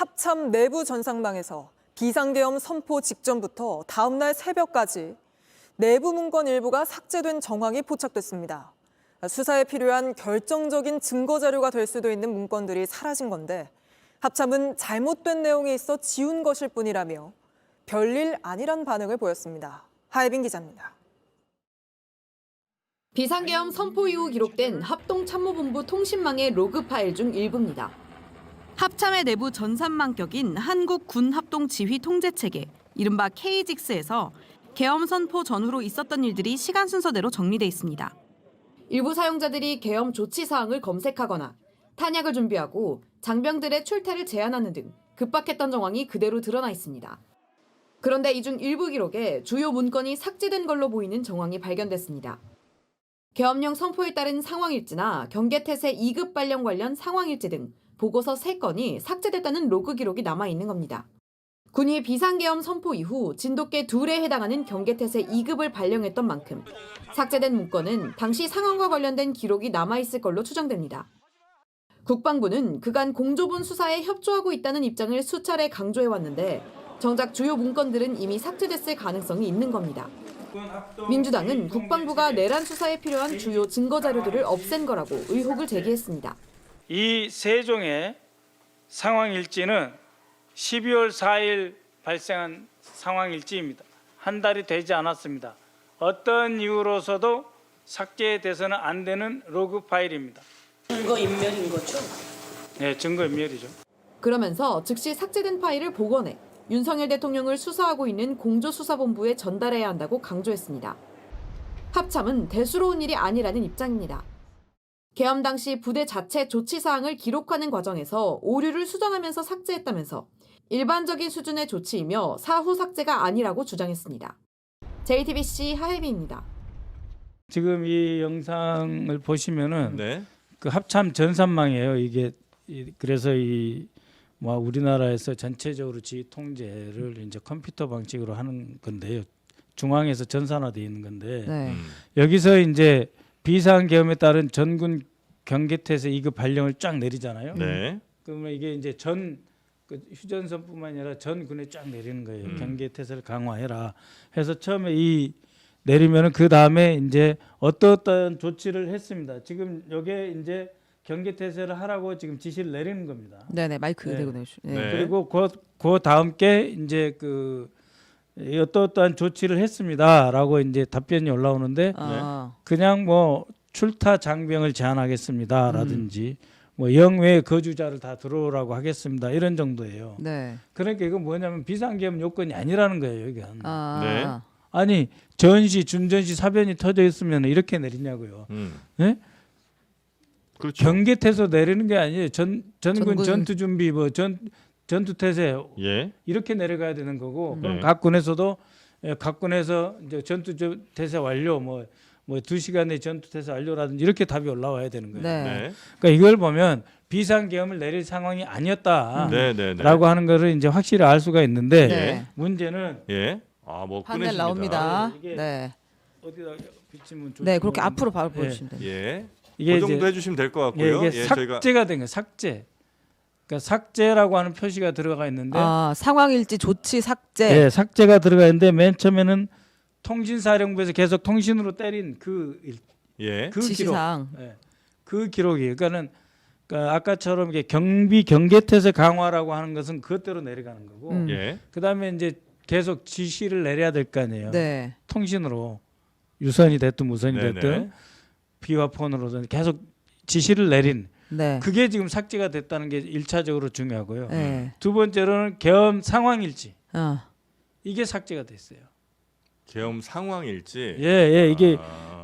합참 내부 전상망에서 비상계엄 선포 직전부터 다음 날 새벽까지 내부 문건 일부가 삭제된 정황이 포착됐습니다. 수사에 필요한 결정적인 증거 자료가 될 수도 있는 문건들이 사라진 건데 합참은 잘못된 내용이 있어 지운 것일 뿐이라며 별일 아니란 반응을 보였습니다. 하예빈 기자입니다. 비상계엄 선포 이후 기록된 합동참모본부 통신망의 로그 파일 중 일부입니다. 합참의 내부 전산망격인 한국군합동지휘통제체계, 이른바 KGIX에서 계엄 선포 전후로 있었던 일들이 시간 순서대로 정리돼 있습니다. 일부 사용자들이 계엄 조치 사항을 검색하거나 탄약을 준비하고 장병들의 출퇴를 제한하는 등 급박했던 정황이 그대로 드러나 있습니다. 그런데 이 중 일부 기록에 주요 문건이 삭제된 걸로 보이는 정황이 발견됐습니다. 계엄령 선포에 따른 상황일지나 경계태세 2급 발령 관련 상황일지 등 보고서 3건이 삭제됐다는 로그 기록이 남아있는 겁니다. 군이 비상계엄 선포 이후 진돗개 2에 해당하는 경계태세 2급을 발령했던 만큼 삭제된 문건은 당시 상황과 관련된 기록이 남아있을 걸로 추정됩니다. 국방부는 그간 공조본 수사에 협조하고 있다는 입장을 수차례 강조해왔는데 정작 주요 문건들은 이미 삭제됐을 가능성이 있는 겁니다. 민주당은 국방부가 내란 수사에 필요한 주요 증거 자료들을 없앤 거라고 의혹을 제기했습니다. 이 세 종의 상황일지는 12월 4일 발생한 상황일지입니다. 한 달이 되지 않았습니다. 어떤 이유로서도 삭제돼서는 안 되는 로그 파일입니다. 증거인멸인 거죠? 네, 증거인멸이죠. 그러면서 즉시 삭제된 파일을 복원해 윤석열 대통령을 수사하고 있는 공조수사본부에 전달해야 한다고 강조했습니다. 합참은 대수로운 일이 아니라는 입장입니다. 계엄 당시 부대 자체 조치 사항을 기록하는 과정에서 오류를 수정하면서 삭제했다면서 일반적인 수준의 조치이며 사후 삭제가 아니라고 주장했습니다. JTBC 하예빈입니다. 지금 이 영상을 보시면은 네. 그 합참 전산망이에요. 이게 그래서 뭐 우리나라에서 전체적으로 지휘 통제를 이제 컴퓨터 방식으로 하는 건데요. 중앙에서 전산화되어 있는 건데 네. 여기서 이제 비상계엄에 따른 전군 경계태세 2급 발령을 쫙 내리잖아요. 네. 그러면 이게 이제 그 휴전선뿐만 아니라 전군에 쫙 내리는 거예요. 경계태세를 강화해라 해서 처음에 이 내리면은 그 다음에 이제 어떤 조치를 했습니다. 지금 여기에 이제 경계태세를 하라고 지금 지시를 내리는 겁니다. 네네 마이크 네. 대고 내주. 네. 그리고 그 다음 게 이제 그 어떠한 조치를 했습니다라고 이제 답변이 올라오는데 그냥 뭐 출타 장병을 제한하겠습니다라든지 뭐 영외 거주자를 다 들어오라고 하겠습니다 이런 정도예요. 네. 그러니까 이건 뭐냐면 비상계엄 요건이 아니라는 거예요. 이게 네. 아니 전시 준전시 사변이 터져 있으면 이렇게 내리냐고요. 네? 그렇죠. 경계태세 내리는 게 아니에요. 전군 전투 준비 뭐 전투태세 예. 이렇게 내려가야 되는 거고 그럼 네. 각 군에서 이제 전투태세 완료 뭐 2시간의 전투태세 완료라든지 이렇게 답이 올라와야 되는 거예요. 네. 네. 그러니까 이걸 보면 비상계엄을 내릴 상황이 아니었다라고 네, 네, 네. 하는 거를 이제 확실히 알 수가 있는데 네. 문제는 예. 아, 뭐 판넬 꺼내십니다. 나옵니다. 이게 네. 어디다 비치면 좋지 네, 그렇게 모르겠는데. 앞으로 바로 보여주시면 됩니다. 예. 이게 그 정도 이제 해주시면 될 것 같고요. 이게 삭제가 된 거예요. 삭제. 그러니까 삭제라고 하는 표시가 들어가 있는데 상황일지 조치 삭제. 네, 삭제가 들어가 있는데 맨 처음에는 통신사령부에서 계속 통신으로 때린 그 기록, 지시사항. 네, 그 기록이 그러니까 아까처럼 이게 경계태세 강화라고 하는 것은 그것대로 내려가는 거고 예. 그다음에 이제 계속 지시를 내려야 될 거 아니에요. 네. 통신으로 유선이 됐든 무선이 네네. 됐든 비와 폰으로든 계속 지시를 내린 네. 그게 지금 삭제가 됐다는 게 1차적으로 중요하고요. 네. 두 번째로는 계엄 상황일지 이게 삭제가 됐어요. 계엄 상황일지. 예, 이게 아.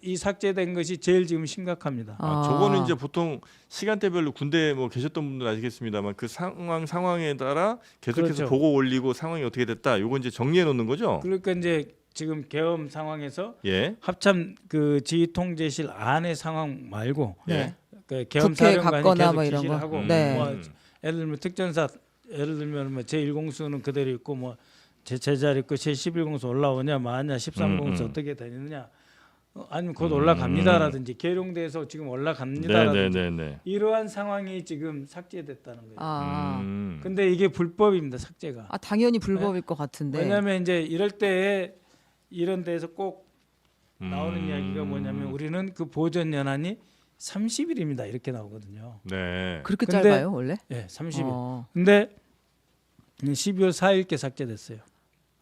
이 삭제된 것이 제일 지금 심각합니다. 저거는 이제 보통 시간대별로 군대 뭐 계셨던 분들 아시겠습니다만 그 상황에 따라 계속해서 그렇죠. 보고 올리고 상황이 어떻게 됐다. 요거 이제 정리해 놓는 거죠. 그러니까 이제 지금 계엄 상황에서 예. 합참 그 지휘통제실 안의 상황 말고 예. 그 계엄 국회에 사령관이 갔거나 계속 뭐 이런 지시를 거. 하고 네. 뭐 예를 들면 특전사 예를 들면 뭐 제1공수는 그대로 있고 뭐 제자리 있고 제11공수 올라오냐 마냐 13공수 어떻게 다니느냐 아니면 곧 올라갑니다라든지 계룡대에서 지금 올라갑니다라든지 네네네네. 이러한 상황이 지금 삭제됐다는 거예요. 아, 근데 이게 불법입니다. 삭제가. 당연히 불법일 것 같은데. 왜냐하면 이제 이럴 때에 이런 데에서 꼭 나오는 이야기가 뭐냐면 우리는 그 보존 연한이 30일입니다. 이렇게 나오거든요. 네. 그렇게 근데- 짧아요 원래? 예, 30일. 어. 근데 12월 4일께 삭제됐어요.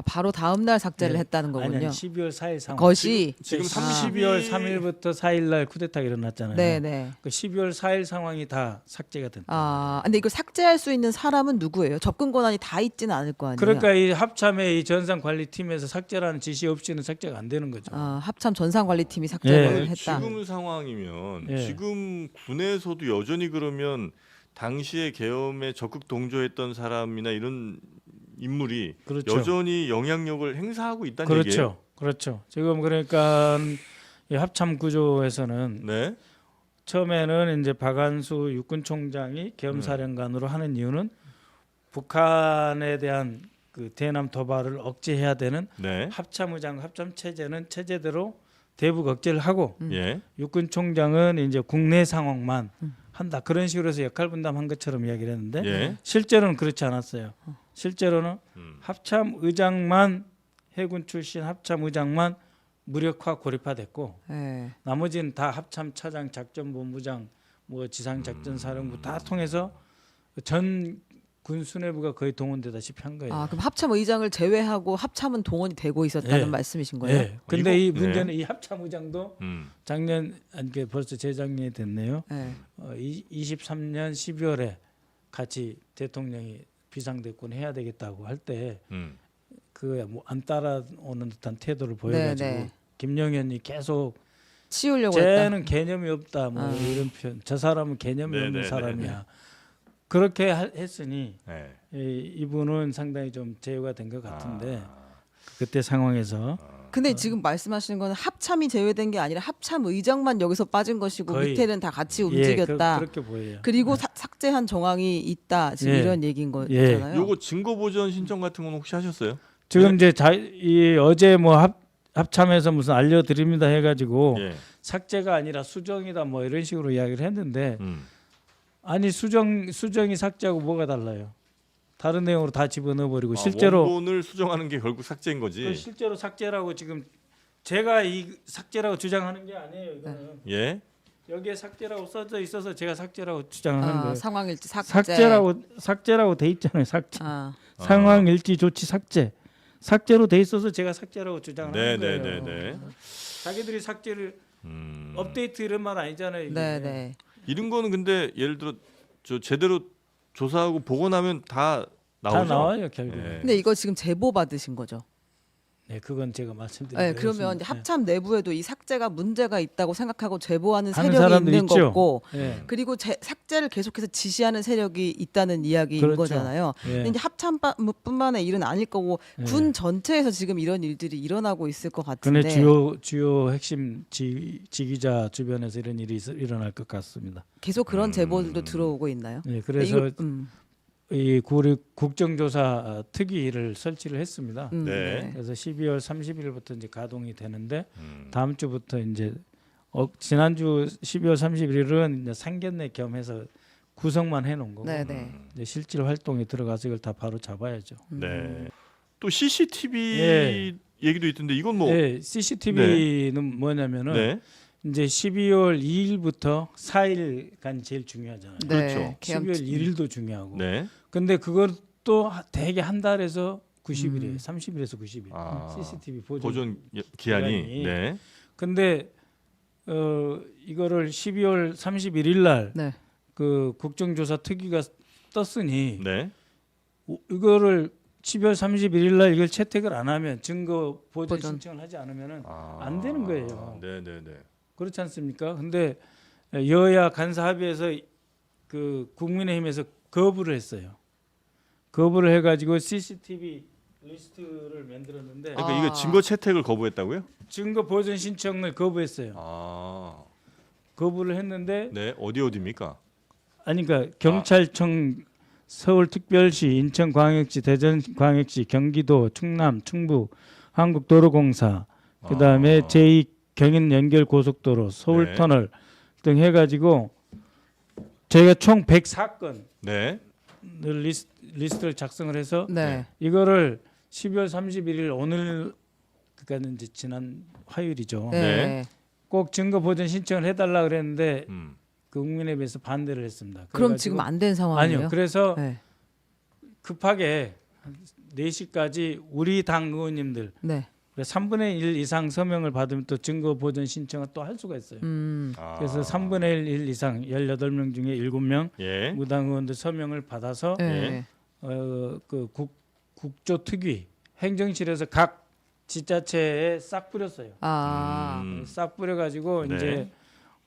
바로 다음 날 삭제를 네. 했다는 거군요. 아니 12월 4일 상황. 것이 지금 12월 3일부터 4일 날 쿠데타가 일어났잖아요. 네네. 그 12월 4일 상황이 다 삭제가 됐다. 근데 이걸 삭제할 수 있는 사람은 누구예요? 접근 권한이 다 있지는 않을 거 아니에요. 그러니까 이 합참의 이 전산관리팀에서 삭제라는 지시 없이는 삭제가 안 되는 거죠. 합참 전산관리팀이 삭제를 예. 했다. 지금 상황이면 예. 지금 군에서도 여전히 그러면 당시에 계엄에 적극 동조했던 사람이나 이런 인물이 그렇죠. 여전히 영향력을 행사하고 있다는 얘기예요. 그렇죠. 그렇죠. 지금 그러니까 이 합참 구조에서는 네. 처음에는 이제 박한수 육군총장이 계엄사령관으로 하는 이유는 북한에 대한 그 대남 도발을 억제해야 되는 네. 합참의장 합참 체제는 체제대로 대북 억제를 하고 예. 육군총장은 이제 국내 상황만 한다. 그런 식으로 해서 역할 분담한 것처럼 이야기를 했는데 예. 실제로는 그렇지 않았어요. 실제로는 합참의장만 해군 출신 합참의장만 무력화 고립화됐고 네. 나머지는 다 합참차장, 작전본부장, 뭐 지상작전사령부 다 통해서 전 군수뇌부가 거의 동원되다시피 한 거예요. 그럼 합참 의장을 제외하고 합참은 동원이 되고 있었다는 예. 말씀이신 거예요? 예. 근데 이 이거- 문제는 이 합참의장도 작년 아니 그 벌써 재작년이 됐네요. 네. 23년 12월에 같이 대통령이 비상대권 해야 되겠다고 할 때 그에 뭐 안 따라오는 듯한 태도를 보여가지고 네. 김영현이 계속 치우려고 했다. 쟤는 개념이 없다 뭐 이런 표현. 저 사람은 개념이 네, 없는 네, 사람이야. 그렇게 했으니 네. 이분은 상당히 좀 제어가 된 것 같은데 그때 상황에서 근데 지금 말씀하시는 거는 합참이 제외된 게 아니라 합참 의장만 여기서 빠진 것이고 거의- 밑에는 다 같이 움직였다. 그렇게 보여요. 그리고 삭제한 정황이 있다. 지금 예. 이런 얘기인 예. 거잖아요. 요거 증거 보전 신청 같은 건 혹시 하셨어요? 지금 이제 이 어제 뭐 합참에서 무슨 알려드립니다 해가지고 예. 삭제가 아니라 수정이다 뭐 이런 식으로 이야기를 했는데 음. 아니 수정이 삭제하고 뭐가 달라요? 다른 내용으로 다 집어넣어 버리고 실제로 원본을 수정하는 게 결국 삭제인 거지. 그 실제로 삭제라고 지금 제가 이 삭제라고 주장하는 게 아니에요. 이거는 예. 여기에 삭제라고 써져 있어서 제가 삭제라고 주장하는 거예요. 상황일지 삭제. 삭제라고 돼 있잖아요. 삭제. 아, 상황 일지 조치 삭제로 돼 있어서 제가 삭제라고 주장하는 거예요. 네네네네. 자기들이 삭제를 업데이트 이런 말 아니잖아요. 이게. 네네. 이런 거는 근데 예를 들어 저 제대로 조사하고 보고 나면 다 나오죠. 다 나와요 결국. 예. 근데 이거 지금 제보 받으신 거죠? 네, 그건 제가 말씀드린 네, 거예요. 그러면 이제 합참 내부에도 이 삭제가 문제가 있다고 생각하고 제보하는 하는 세력이 사람도 있는 있죠. 거고, 예. 그리고 삭제를 계속해서 지시하는 세력이 있다는 이야기인 그렇죠. 거잖아요. 예. 근데 이제 합참뿐만의 일은 아닐 거고 군 전체에서 지금 이런 일들이 일어나고 있을 것 같은데. 근데 주요 핵심 지휘자 주변에서 이런 일이 일어날 것 같습니다. 계속 그런 제보들도 들어오고 있나요? 네, 그래서 이거- 이 국정조사 특위를 설치를 했습니다. 네. 그래서 12월 30일부터 이제 가동이 되는데 다음 주부터 이제 지난주 12월 31일은 이제 상견례 겸해서 구성만 해놓은 거고 네네. 이제 실질 활동에 들어가서 이걸 다 바로 잡아야죠. 네. 또 CCTV 예. 얘기도 있던데 이건 뭐 네, CCTV는 뭐냐면은 네. 이제 12월 2일부터 4일간 제일 중요하잖아요. 그렇죠. 12월 1일도 중요하고. 네. 근데 그것도 대개 한 달에서 90일이에요. 30일에서 90일. 아, CCTV 보존 기한이. 기간이. 네. 근데 이거를 12월 31일 날 네. 그 국정조사 특위가 떴으니 네. 이거를 12월 31일 날 이걸 채택을 안 하면 증거 보존 보존. 신청을 하지 않으면은 안 되는 거예요. 네, 네, 네. 그렇지 않습니까? 근데 여야 간사 합의해서 그 국민의힘에서 거부를 했어요. 거부를 해가지고 CCTV 리스트를 만들었는데 그러니까 이거 증거 채택을 거부했다고요? 증거 보존 신청을 거부했어요. 아. 거부를 했는데 네. 어디입니까? 아니 그러니까 경찰청, 서울특별시, 인천광역시, 대전광역시, 경기도, 충남, 충북, 한국도로공사, 그다음에 경인 연결 고속도로, 서울 네. 터널 등 해가지고 저희가 총 104건을 네. 리스트를 작성을 해서 네. 이거를 12월 31일 오늘 그러니까 이제 지난 화요일이죠. 네. 꼭 증거 보전 신청을 해달라 그랬는데 그 국민의힘에서 반대를 했습니다. 그럼 그래가지고- 지금 안 된 상황이에요? 아니요. 그래서 네. 급하게 한 4시까지 우리 당 의원님들 네. 3분의 1 이상 서명을 받으면 또 증거 보전 신청을 또 할 수가 있어요. 아. 그래서 3분의 1 이상 18명 중에 7명 예. 무당 의원들 서명을 받아서 네. 그 국조 특위 행정실에서 각 지자체에 싹 뿌렸어요. 아. 싹 뿌려가지고 네. 이제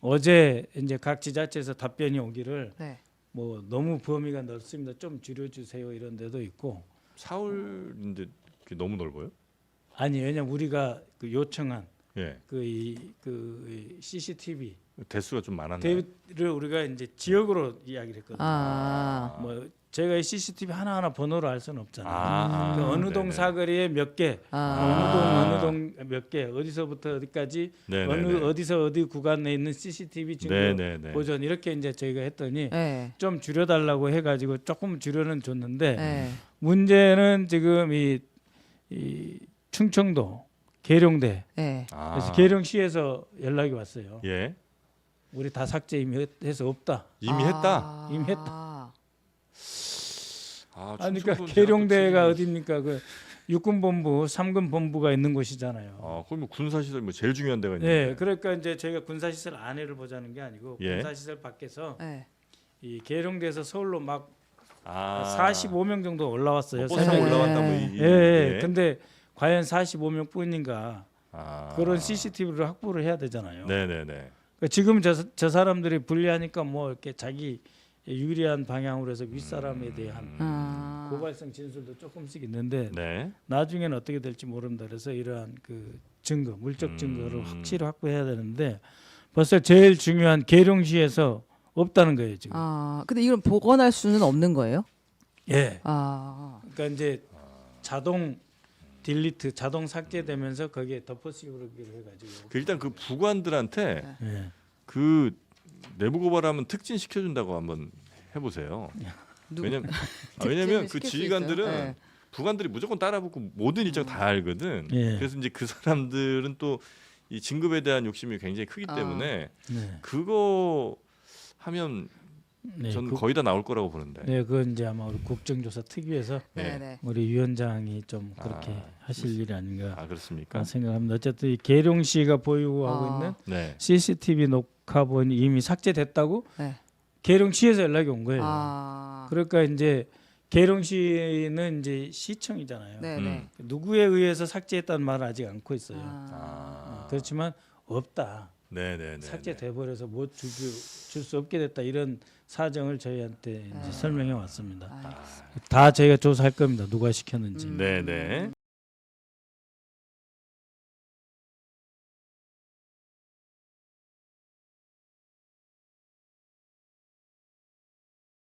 어제 이제 각 지자체에서 답변이 오기를 네. 뭐 너무 범위가 넓습니다. 좀 줄여주세요 이런 데도 있고. 사흘인데 그게 너무 넓어요? 아니 왜냐면 우리가 그 요청한 예. 그 CCTV 대수가 좀 많았나요? 대를 우리가 이제 지역으로 이야기를 했거든요. 아. 뭐 제가 이 CCTV 하나하나 번호로 알 수는 없잖아요. 아, 그 어느 동 네네. 사거리에 몇 개, 아. 어느 동 몇 개, 어디서부터 어디까지 네네네. 어디서 어디 구간에 있는 CCTV 증거 네네네. 보전 이렇게 이제 저희가 했더니 네. 좀 줄여달라고 해가지고 조금 줄여는 줬는데 네. 문제는 지금 이 충청도 계룡대 네. 아. 그래서 계룡시에서 연락이 왔어요. 예. 우리 다 삭제 이미 해서 없다. 이미 했다. 이미 했다. 아, 아니 그러니까 충청도는 계룡대가 대학교 어디입니까? 그 육군본부, 삼군본부가 있는 곳이잖아요. 아, 거기 뭐 군사시설 뭐 제일 중요한 데가 있는데. 네, 그러니까 이제 저희가 군사시설 안에를 보자는 게 아니고 예. 군사시설 밖에서 네. 이 계룡대에서 서울로 막 아, 45명 정도 올라왔어요. 버스가 네. 올라갔다 뭐 예, 예. 예. 근데 과연 45명뿐인가? 아. 그런 CCTV를 확보를 해야 되잖아요. 네네네. 그러니까 지금 저 사람들이 불리하니까 뭐 이렇게 자기 유리한 방향으로 해서 윗사람에 대한 아. 고발성 진술도 조금씩 있는데 네. 나중에는 어떻게 될지 모른다. 그래서 이러한 그 증거, 물적 증거를 확실히 확보해야 되는데 벌써 제일 중요한 계룡시에서 없다는 거예요 지금. 아. 근데 이건 복원할 수는 없는 거예요? 예. 아. 그러니까 이제 자동 딜리트, 자동 삭제되면서 거기에 덮어씌우기로 해가지고. 그 일단 그 부관들한테 예. 그 내부 고발하면 특진 시켜준다고 한번 해보세요. 왜냐면 왜냐면 그 시킬 수 지휘관들은 있어요? 네. 부관들이 무조건 따라붙고 모든 일정 다 알거든. 예. 그래서 이제 그 사람들은 또 이 진급에 대한 욕심이 굉장히 크기 때문에 네. 그거 하면 네. 저는 거의 다 나올 거라고 보는데. 네, 그건 이제 아마 우리 국정조사 특위에서 네, 네. 우리 위원장이 좀 그렇게 아, 하실 일이 아닌가 아 그렇습니까? 생각합니다. 어쨌든 이 계룡시가 보유하고 아. 있는 네. CCTV 녹화본이 이미 삭제됐다고 네. 계룡시에서 연락이 온 거예요. 아. 그러니까 이제 계룡시는 이제 시청이잖아요. 네, 네. 누구에 의해서 삭제했다는 말을 아직 않고 있어요. 아. 그렇지만 없다. 네네네. 삭제돼 버려서 못 줄 수 없게 됐다 이런 사정을 저희한테 이제 설명해 왔습니다. 알겠습니다. 다 저희가 조사할 겁니다. 누가 시켰는지. 네네.